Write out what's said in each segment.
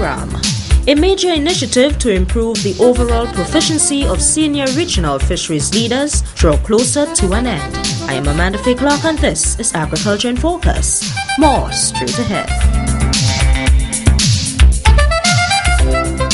program. A major initiative to improve the overall proficiency of senior regional fisheries leaders draw closer to an end. I am Amanda-Faye Clarke and this is Agriculture in Focus. More straight ahead.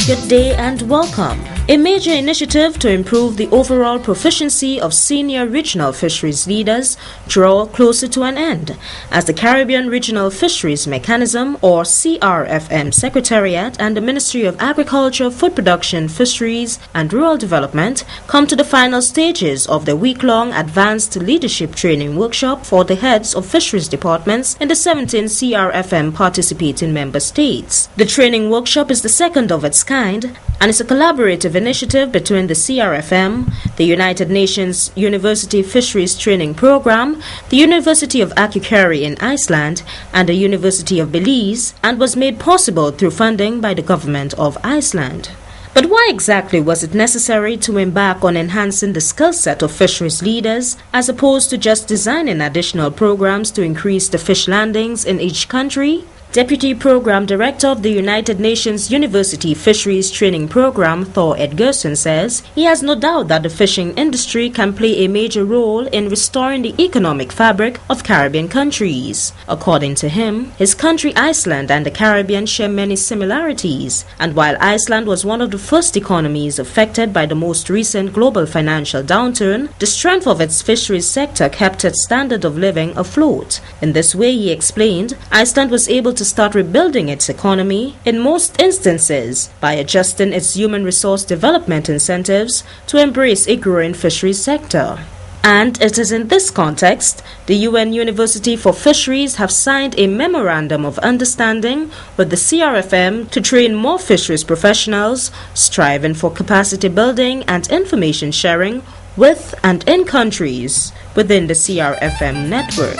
Good day and welcome. A major initiative to improve the overall proficiency of senior regional fisheries leaders draw closer to an end as the Caribbean Regional Fisheries Mechanism or CRFM Secretariat and the Ministry of Agriculture, Food Production, Fisheries and Rural Development come to the final stages of the week-long advanced leadership training workshop for the heads of fisheries departments in the 17 CRFM participating member states. The training workshop is the second of its kind and is a collaborative initiative between the CRFM, the United Nations University Fisheries Training Program, the University of Akureyri in Iceland, and the University of Belize, and was made possible through funding by the government of Iceland. But why exactly was it necessary to embark on enhancing the skill set of fisheries leaders as opposed to just designing additional programs to increase the fish landings in each country? Deputy Program Director of the United Nations University Fisheries Training Program, Thor Edgerson, says he has no doubt that the fishing industry can play a major role in restoring the economic fabric of Caribbean countries. According to him, his country Iceland and the Caribbean share many similarities, and while Iceland was one of the first economies affected by the most recent global financial downturn, the strength of its fisheries sector kept its standard of living afloat. In this way, he explained, Iceland was able to start rebuilding its economy in most instances by adjusting its human resource development incentives to embrace a growing fisheries sector. And it is in this context, the UN University for Fisheries have signed a memorandum of understanding with the CRFM to train more fisheries professionals, striving for capacity building and information sharing with and in countries within the CRFM network.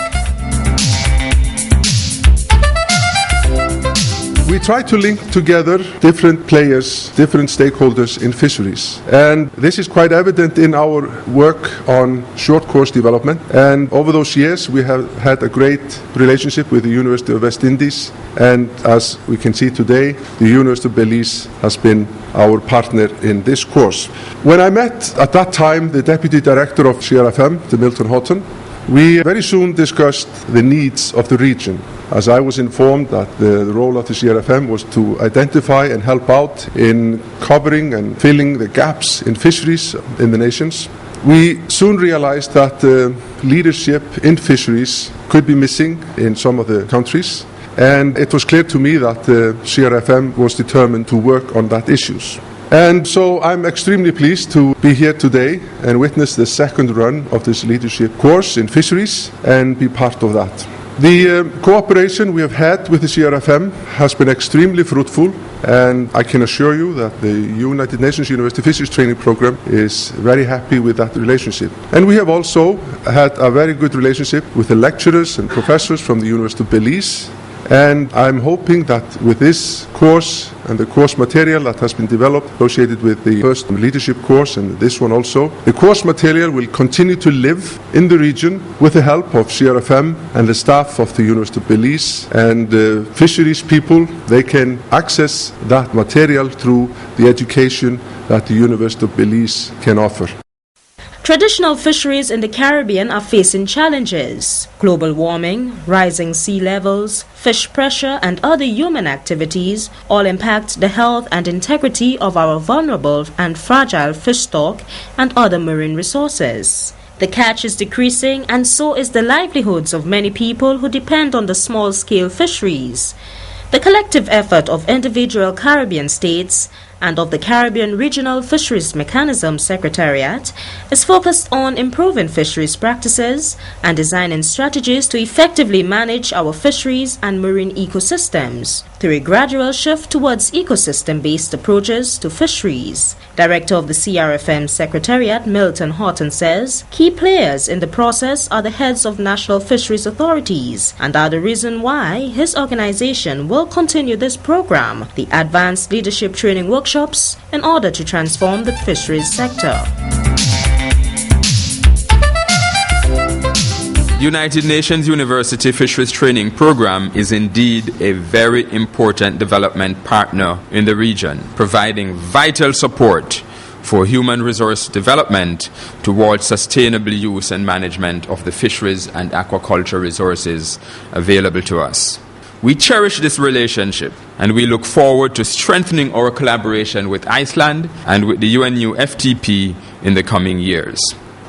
We try to link together different players, different stakeholders in fisheries. And this is quite evident in our work on short course development. And over those years, we have had a great relationship with the University of West Indies. And as we can see today, the University of Belize has been our partner in this course. When I met at that time the Deputy Director of CRFM, Milton Houghton, we very soon discussed the needs of the region, as I was informed that the role of the CRFM was to identify and help out in covering and filling the gaps in fisheries in the nations. We soon realized that leadership in fisheries could be missing in some of the countries, and it was clear to me that the CRFM was determined to work on that issues. And so I'm extremely pleased to be here today and witness the second run of this leadership course in fisheries and be part of that. The cooperation we have had with the CRFM has been extremely fruitful, and I can assure you that the United Nations University Fisheries Training Program is very happy with that relationship. And we have also had a very good relationship with the lecturers and professors from the University of Belize. And I'm hoping that with this course and the course material that has been developed associated with the first leadership course and this one also, the course material will continue to live in the region with the help of CRFM and the staff of the University of Belize. And fisheries people, they can access that material through the education that the University of Belize can offer. Traditional fisheries in the Caribbean are facing challenges. Global warming, rising sea levels, fish pressure and other human activities all impact the health and integrity of our vulnerable and fragile fish stock and other marine resources. The catch is decreasing and so is the livelihoods of many people who depend on the small-scale fisheries. The collective effort of individual Caribbean states and of the Caribbean Regional Fisheries Mechanism Secretariat is focused on improving fisheries practices and designing strategies to effectively manage our fisheries and marine ecosystems through a gradual shift towards ecosystem-based approaches to fisheries. Director of the CRFM Secretariat, Milton Houghton, says key players in the process are the heads of national fisheries authorities and are the reason why his organization will continue this program, the Advanced Leadership Training Workshops, in order to transform the fisheries sector. United Nations University Fisheries Training Program is indeed a very important development partner in the region, providing vital support for human resource development towards sustainable use and management of the fisheries and aquaculture resources available to us. We cherish this relationship and we look forward to strengthening our collaboration with Iceland and with the UNU-FTP in the coming years.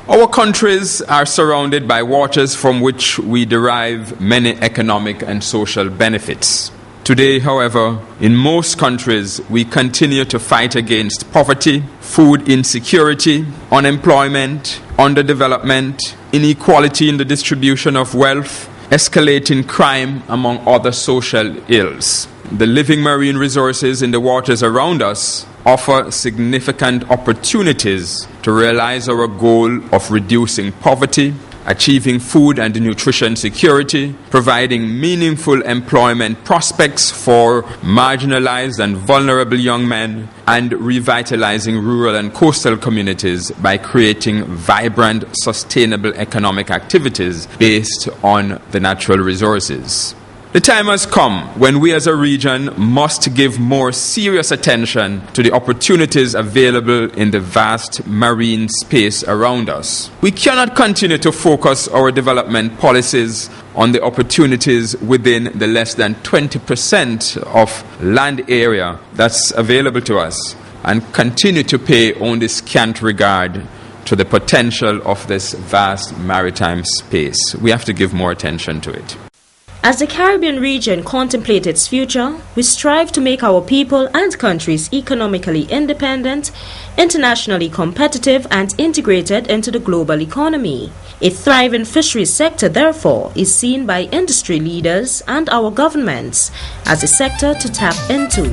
Our countries are surrounded by waters from which we derive many economic and social benefits. Today, however, in most countries, we continue to fight against poverty, food insecurity, unemployment, underdevelopment, inequality in the distribution of wealth, escalating crime, among other social ills. The living marine resources in the waters around us offer significant opportunities to realize our goal of reducing poverty, achieving food and nutrition security, providing meaningful employment prospects for marginalized and vulnerable young men, and revitalizing rural and coastal communities by creating vibrant, sustainable economic activities based on the natural resources. The time has come when we as a region must give more serious attention to the opportunities available in the vast marine space around us. We cannot continue to focus our development policies on the opportunities within the less than 20% of land area that's available to us and continue to pay only scant regard to the potential of this vast maritime space. We have to give more attention to it. As the Caribbean region contemplates its future, we strive to make our people and countries economically independent, internationally competitive, and integrated into the global economy. A thriving fisheries sector, therefore, is seen by industry leaders and our governments as a sector to tap into.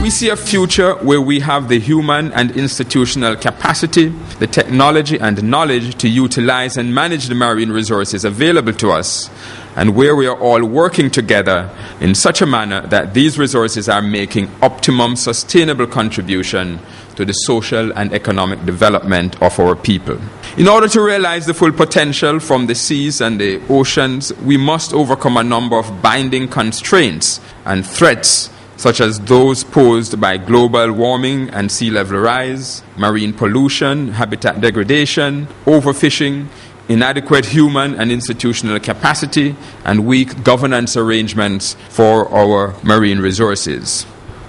We see a future where we have the human and institutional capacity, the technology and knowledge to utilize and manage the marine resources available to us, and where we are all working together in such a manner that these resources are making optimum sustainable contribution to the social and economic development of our people. In order to realize the full potential from the seas and the oceans, we must overcome a number of binding constraints and threats, such as those posed by global warming and sea level rise, marine pollution, habitat degradation, overfishing, inadequate human and institutional capacity, and weak governance arrangements for our marine resources.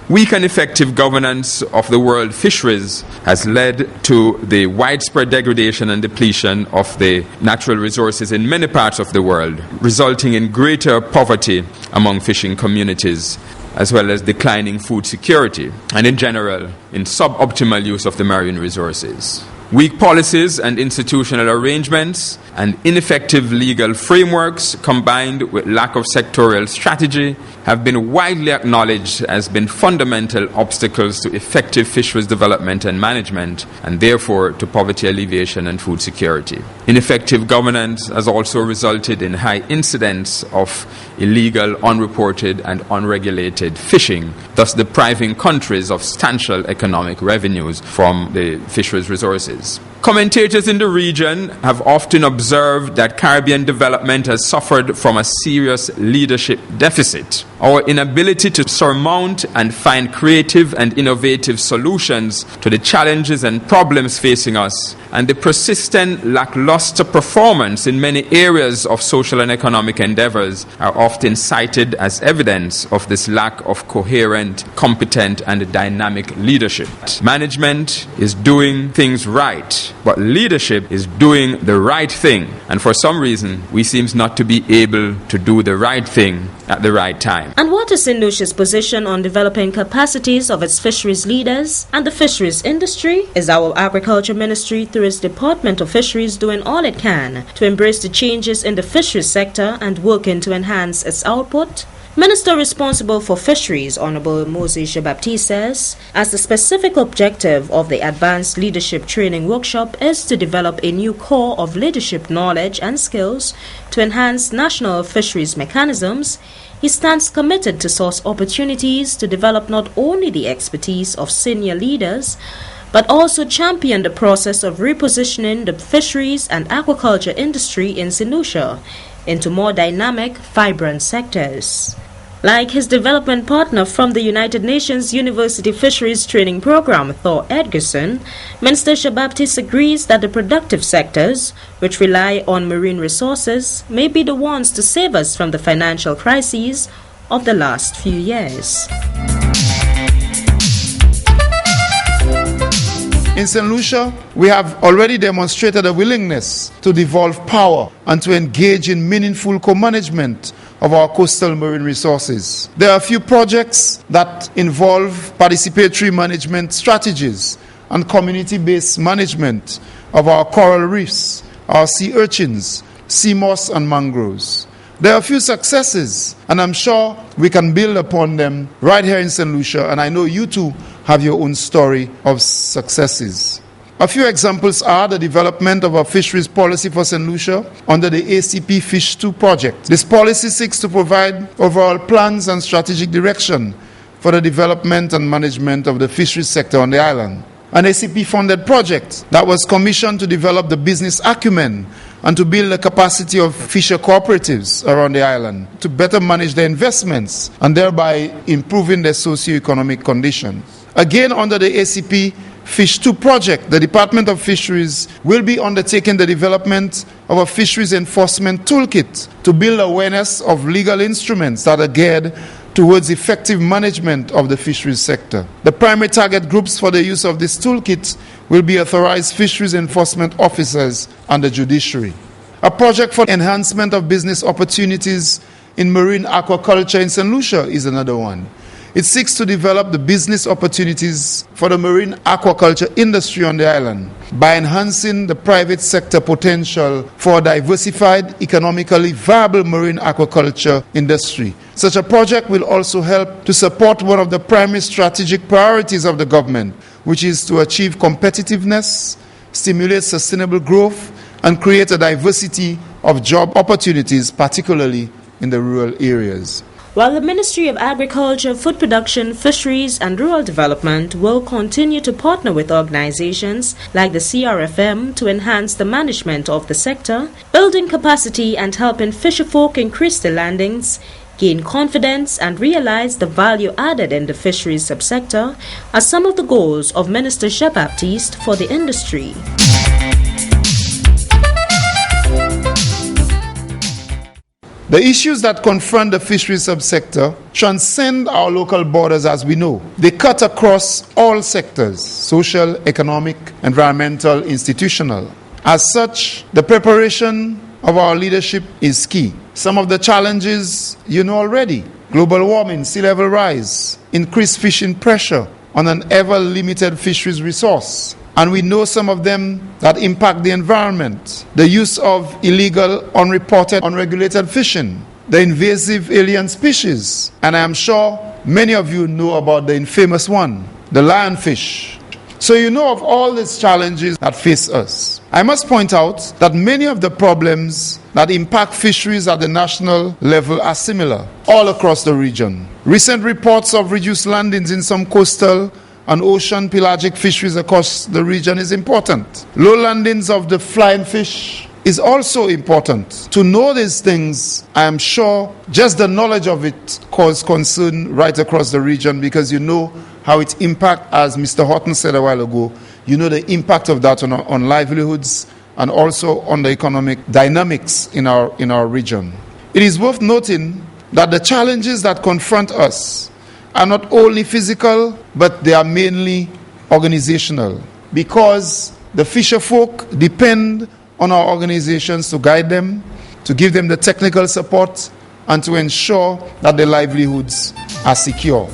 Weak and effective governance of the world fisheries has led to the widespread degradation and depletion of the natural resources in many parts of the world, resulting in greater poverty among fishing communities, as well as declining food security, and in general, in suboptimal use of the marine resources. Weak policies and institutional arrangements and ineffective legal frameworks combined with lack of sectorial strategy have been widely acknowledged as being fundamental obstacles to effective fisheries development and management, and therefore to poverty alleviation and food security. Ineffective governance has also resulted in high incidence of illegal, unreported and unregulated fishing, thus depriving countries of substantial economic revenues from the fisheries resources. Commentators in the region have often observed that Caribbean development has suffered from a serious leadership deficit. Our inability to surmount and find creative and innovative solutions to the challenges and problems facing us, and the persistent lackluster performance in many areas of social and economic endeavors are often cited as evidence of this lack of coherent, competent, and dynamic leadership. Management is doing things right, but leadership is doing the right thing, and for some reason we seem not to be able to do the right thing at the right time. And what is Lucia's position on developing capacities of its fisheries leaders and the fisheries industry? Is our agriculture ministry through its Department of Fisheries doing all it can to embrace the changes in the fisheries sector and working to enhance its output? Minister responsible for fisheries, Honorable Moses Baptiste, says, as the specific objective of the Advanced Leadership Training Workshop is to develop a new core of leadership knowledge and skills to enhance national fisheries mechanisms, he stands committed to source opportunities to develop not only the expertise of senior leaders, but also championed the process of repositioning the fisheries and aquaculture industry in St. Lucia into more dynamic, vibrant sectors. Like his development partner from the United Nations University Fisheries Training Program, Thor Edgerson, Minister Shabaptiste agrees that the productive sectors, which rely on marine resources, may be the ones to save us from the financial crises of the last few years. In St. Lucia, we have already demonstrated a willingness to devolve power and to engage in meaningful co-management of our coastal marine resources. There are a few projects that involve participatory management strategies and community-based management of our coral reefs, our sea urchins, sea moss and mangroves. There are a few successes, and I'm sure we can build upon them right here in St. Lucia, and I know you too have your own story of successes. A few examples are the development of a fisheries policy for St. Lucia under the ACP Fish 2 project. This policy seeks to provide overall plans and strategic direction for the development and management of the fisheries sector on the island. An ACP-funded project that was commissioned to develop the business acumen and to build the capacity of fisher cooperatives around the island to better manage their investments and thereby improving their socio-economic conditions. Again, under the ACP Fish 2 project, the Department of Fisheries will be undertaking the development of a fisheries enforcement toolkit to build awareness of legal instruments that are geared towards effective management of the fisheries sector. The primary target groups for the use of this toolkit will be authorized fisheries enforcement officers and the judiciary. A project for enhancement of business opportunities in marine aquaculture in St. Lucia is another one. It seeks to develop the business opportunities for the marine aquaculture industry on the island by enhancing the private sector potential for a diversified, economically viable marine aquaculture industry. Such a project will also help to support one of the primary strategic priorities of the government, which is to achieve competitiveness, stimulate sustainable growth, and create a diversity of job opportunities, particularly in the rural areas. While the Ministry of Agriculture, Food Production, Fisheries and Rural Development will continue to partner with organizations like the CRFM to enhance the management of the sector, building capacity and helping fisherfolk increase their landings, gain confidence and realize the value added in the fisheries subsector are some of the goals of Minister Shabaptiste for the industry. The issues that confront the fisheries subsector transcend our local borders, as we know. They cut across all sectors: social, economic, environmental, institutional. As such, the preparation of our leadership is key. Some of the challenges you know already: global warming, sea level rise, increased fishing pressure on an ever-limited fisheries resource. And we know some of them that impact the environment: the use of illegal, unreported, unregulated fishing, the invasive alien species, and I am sure many of you know about the infamous one, the lionfish. So you know of all these challenges that face us. I must point out that many of the problems that impact fisheries at the national level are similar all across the region. Recent reports of reduced landings in some coastal and ocean pelagic fisheries across the region is important. Low landings of the flying fish is also important. To know these things, I am sure just the knowledge of it causes concern right across the region, because you know how it impacts, as Mr. Horton said a while ago, you know the impact of that on livelihoods and also on the economic dynamics in our region. It is worth noting that the challenges that confront us are not only physical, but they are mainly organizational, because the fisher folk depend on our organizations to guide them, to give them the technical support, and to ensure that their livelihoods are secure.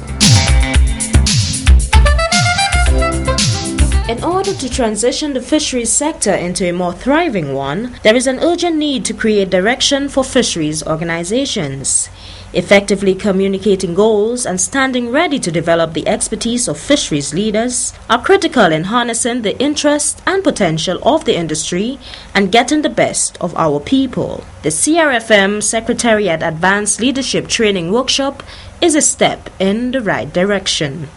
In order to transition the fisheries sector into a more thriving one, there is an urgent need to create direction for fisheries organizations. Effectively communicating goals and standing ready to develop the expertise of fisheries leaders are critical in harnessing the interest and potential of the industry and getting the best of our people. The CRFM Secretariat Advanced Leadership Training Workshop is a step in the right direction.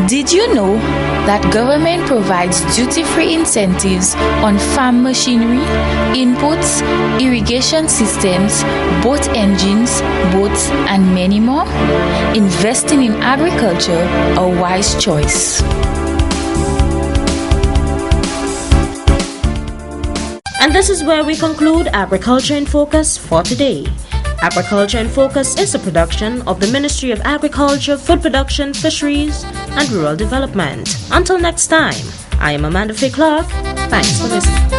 Did you know that government provides duty-free incentives on farm machinery, inputs, irrigation systems, boat engines, boats, and many more? Investing in agriculture, a wise choice. And this is where we conclude Agriculture in Focus for today. Agriculture in Focus is a production of the Ministry of Agriculture, Food Production, Fisheries and Rural Development. Until next time, I am Amanda-Faye Clarke. Thanks for listening.